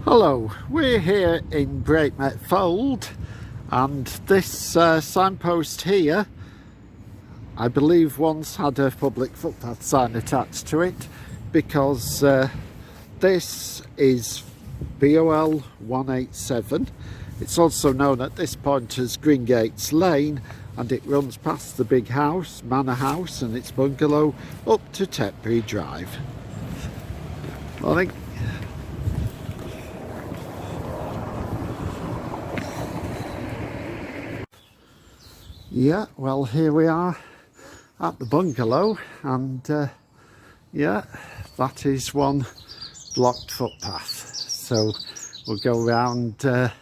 Hello, we're here in Breightmet Fold, and this signpost here I believe once had a public footpath sign attached to it, because this is BOL187. It's also known at this point as Greengates Lane, and it runs past the big house, manor house, and its bungalow up to Tetbury Drive. Morning. Yeah, well, here we are at the bungalow, and yeah, that is one blocked footpath. So we'll go round to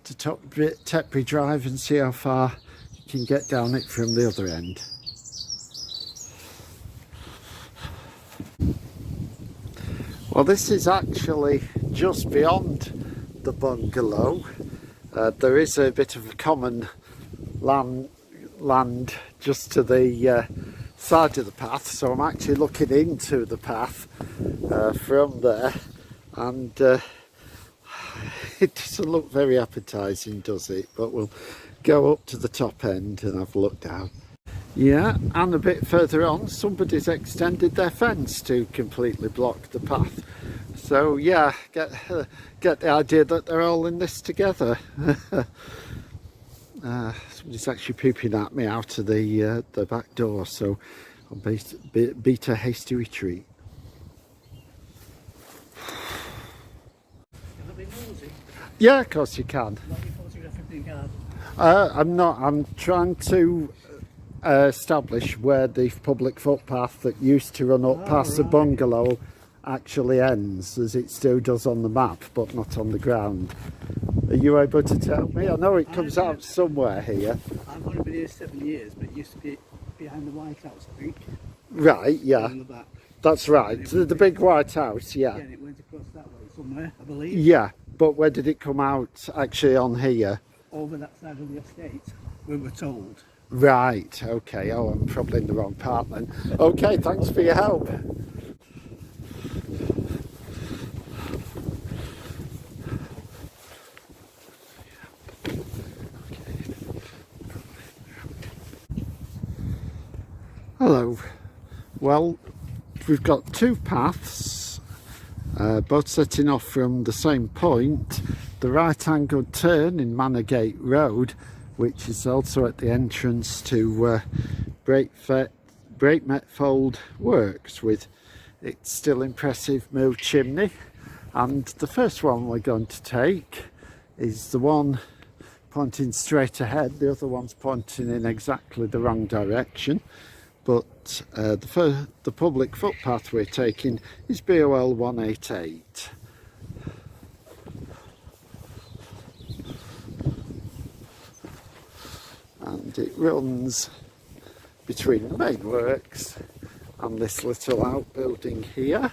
Tetbury Drive and see how far you can get down it from the other end. Well, this is actually just beyond the bungalow. There is a bit of a common land just to the side of the path, so I'm actually looking into the path from there, and it doesn't look very appetizing, does it? But we'll go up to the top end and have a look down. Yeah, and a bit further on somebody's extended their fence to completely block the path. So yeah, get the idea that they're all in this together. Somebody's actually peeping at me out of the back door, so I'll beat a hasty retreat. Yeah, of course you can. I'm not. I'm trying to establish where the public footpath that used to run up past the bungalow actually ends, as it still does on the map, but not on the ground. Are you able to tell me? I know it comes out somewhere here. I've only been here 7 years, but it used to be behind the White House, I think. Right, yeah. On the back. That's right, the big White House, yeah. Yeah, and it went across that way somewhere, I believe. Yeah, but where did it come out actually on here? Over that side of the estate, we were told. Right, okay. Oh, I'm probably in the wrong part then. Okay, thanks for your help. Hello. Well, we've got two paths, both setting off from the same point. The right-angled turn in Manorgate Road, which is also at the entrance to Breightmet Fold Works, with its still impressive mill chimney. And the first one we're going to take is the one pointing straight ahead. The other one's pointing in exactly the wrong direction. But the public footpath we're taking is BOL187. And it runs between the main works and this little outbuilding here.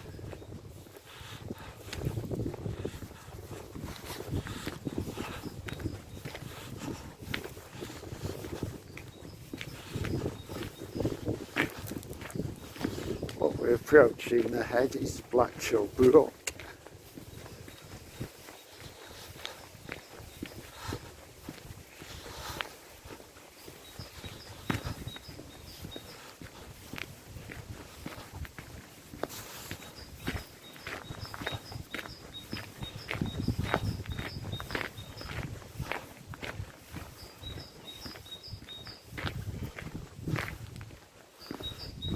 What we're approaching ahead is Blackshaw Brook.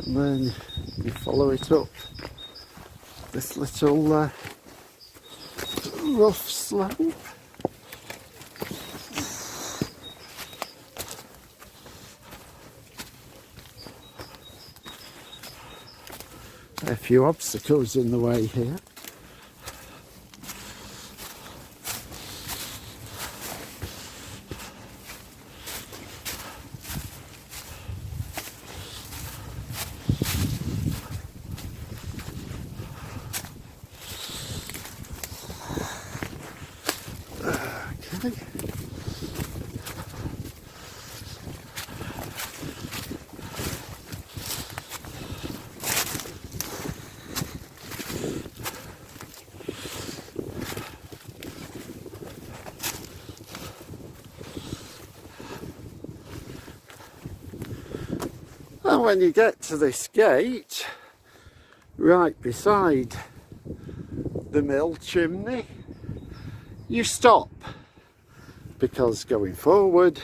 And then you follow it up this little rough slope. A few obstacles in the way here. Okay. Now when you get to this gate, right beside the mill chimney, you stop, because going forward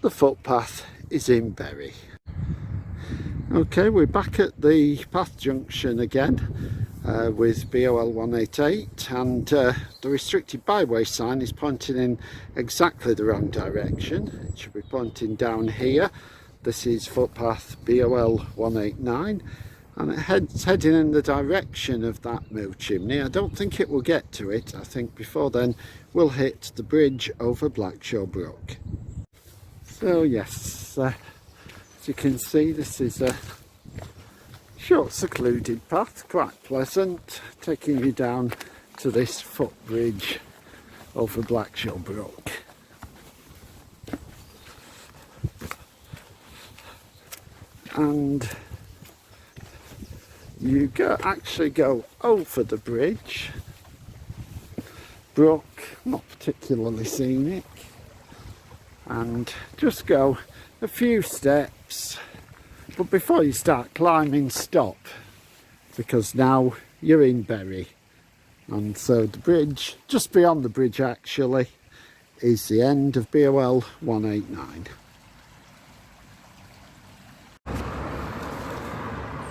the footpath is in Bury. Okay, we're back at the path junction again with BOL187, and the restricted byway sign is pointing in exactly the wrong direction. It should be pointing down here. This is footpath BOL189, and it's heading in the direction of that mill chimney. I don't think it will get to it. I think before then we'll hit the bridge over Blackshaw Brook. So yes, as you can see, this is a short secluded path, quite pleasant, taking you down to this footbridge over Blackshaw Brook. And you actually go over the bridge. Brook, not particularly scenic, and just go a few steps, but before you start climbing, stop, because now you're in Bury. And so the bridge, just beyond the bridge actually, is the end of BOL189.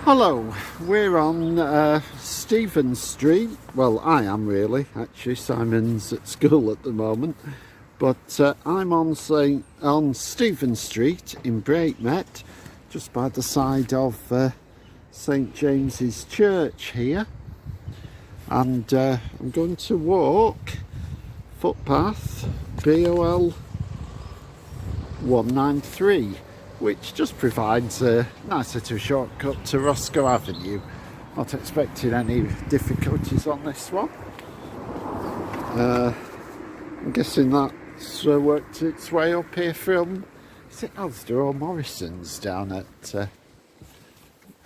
Hello, we're on Stephen Street. Well, I am really, actually. Simon's at school at the moment. But I'm on Stephen Street in Breightmet, just by the side of St James's Church here. And I'm going to walk footpath BOL193, which just provides a nice little shortcut to Roscoe Avenue. Not expecting any difficulties on this one. I'm guessing that's worked its way up here from, is it Asda or Morrison's down at the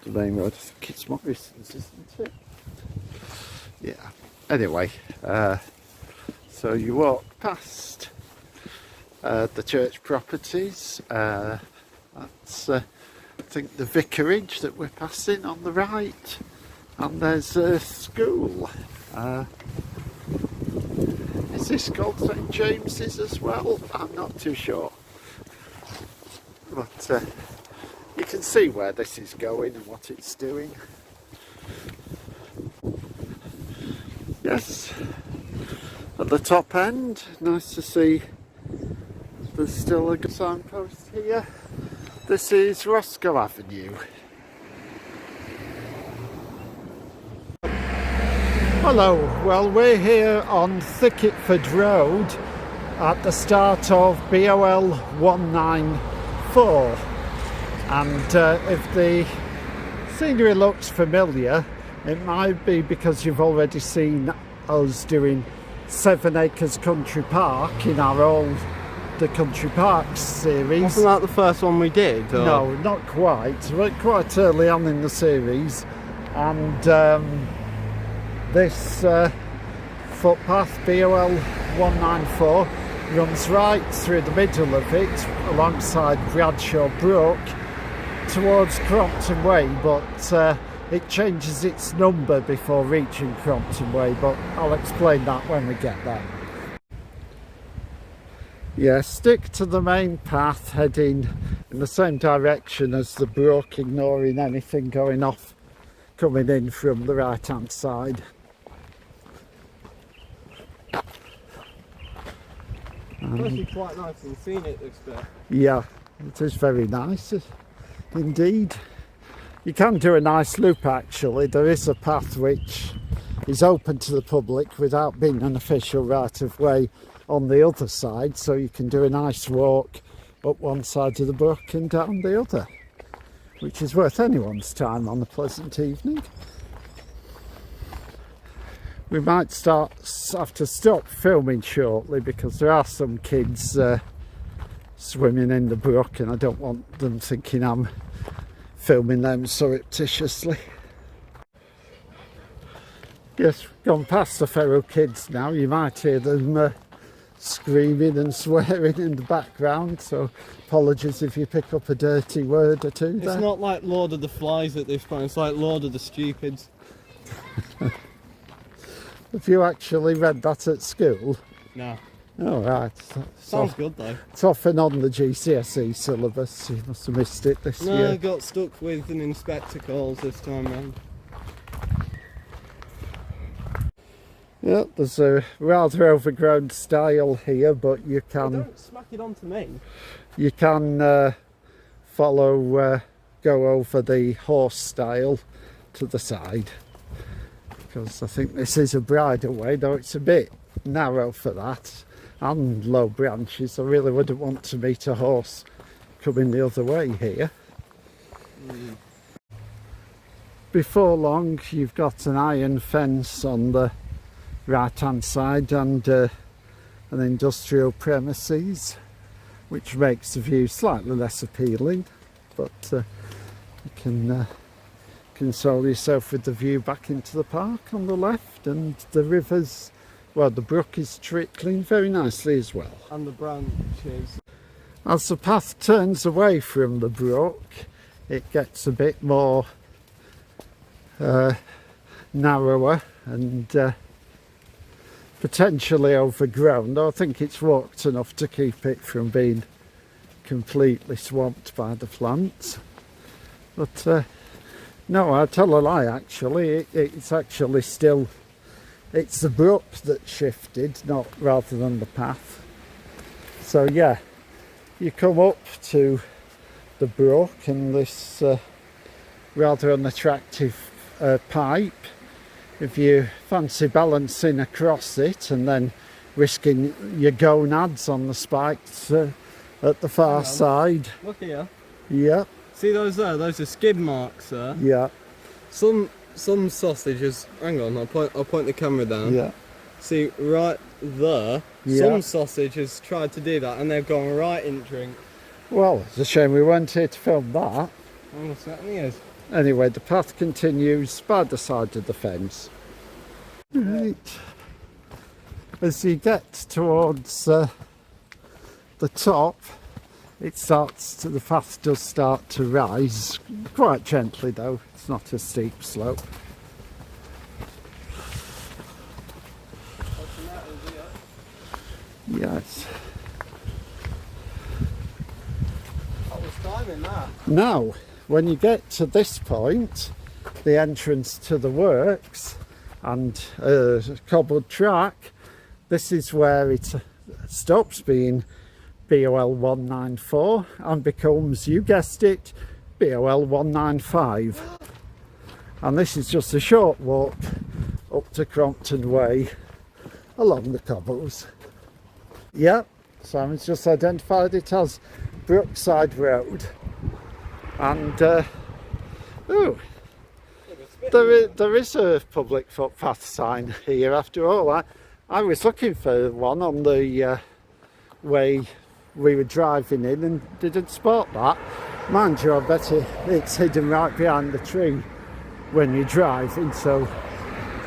main road? I think it's Morrison's, isn't it? Yeah. Anyway, so you walk past the church properties. That's I think the vicarage that we're passing on the right, and there's a school. Is this called St James's as well? I'm not too sure, but you can see where this is going and what it's doing. Yes, at the top end, nice to see there's still a good signpost here. This is Roscoe Avenue. Hello, well we're here on Thicketford Road at the start of BOL194, and if the scenery looks familiar, it might be because you've already seen us doing 7 Acres Country Park in our old The Country Parks series. Wasn't that the first one we did? Or? No, not quite. We're quite early on in the series, and this footpath BOL194 runs right through the middle of it alongside Bradshaw Brook towards Crompton Way, but it changes its number before reaching Crompton Way, but I'll explain that when we get there. Yeah, stick to the main path, heading in the same direction as the brook, ignoring anything going off, coming in from the right hand side. It's actually quite nice and scenic, this bit. Yeah, it is very nice indeed. You can do a nice loop actually. There is a path which is open to the public without being an official right of way on the other side, so you can do a nice walk up one side of the brook and down the other, which is worth anyone's time on a pleasant evening. We might have to stop filming shortly because there are some kids swimming in the brook, and I don't want them thinking I'm filming them surreptitiously. Yes, we've gone past the feral kids now. You might hear them screaming and swearing in the background, so apologies if you pick up a dirty word or two there. It's not like Lord of the Flies at this point, it's like Lord of the Stupids. Have you actually read that at school? No. Oh, right. Sounds good though. It's often on the GCSE syllabus. You must have missed it this No, year. I got stuck with an inspector calls this time round. Yeah, there's a rather overgrown stile here, but you can Don't smack it onto me. follow, go over the horse stile to the side, because I think this is a bridle way, though it's a bit narrow for that, and low branches. I really wouldn't want to meet a horse coming the other way here. Before long you've got an iron fence on the right hand side and an industrial premises, which makes the view slightly less appealing, but you can console yourself with the view back into the park on the left, and the rivers, well, the brook is trickling very nicely as well. And the branches. As the path turns away from the brook, it gets a bit more narrower and potentially overgrown, though I think it's walked enough to keep it from being completely swamped by the plants. But no, I tell a lie, actually. It's actually still, it's the brook that shifted, not rather than the path. So yeah, you come up to the brook and this rather unattractive pipe. If you fancy balancing across it and then risking your gonads on the spikes at the far side. Look here. Yeah. See those there? Those are skid marks there. Yeah. Some sausages. Hang on, I'll point the camera down. Yeah. See right there. Yeah. Some sausage has tried to do that and they've gone right in drink. Well, it's a shame we weren't here to film that. Oh, certainly is. Anyway, the path continues by the side of the fence. Right. As you get towards the top, the path does start to rise, quite gently though, it's not a steep slope. Yes. I was timing that. Now, when you get to this point, the entrance to the works and a cobbled track, this is where it stops being BOL194 and becomes, you guessed it, BOL195. And this is just a short walk up to Crompton Way along the cobbles. Yep, Simon's just identified it as Brookside Road. And there is a public footpath sign here after all. I was looking for one on the way we were driving in and didn't spot that. Mind you, I bet it's hidden right behind the tree when you're driving, so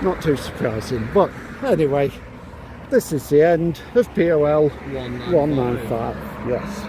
not too surprising. But anyway, this is the end of BOL 195. Yes.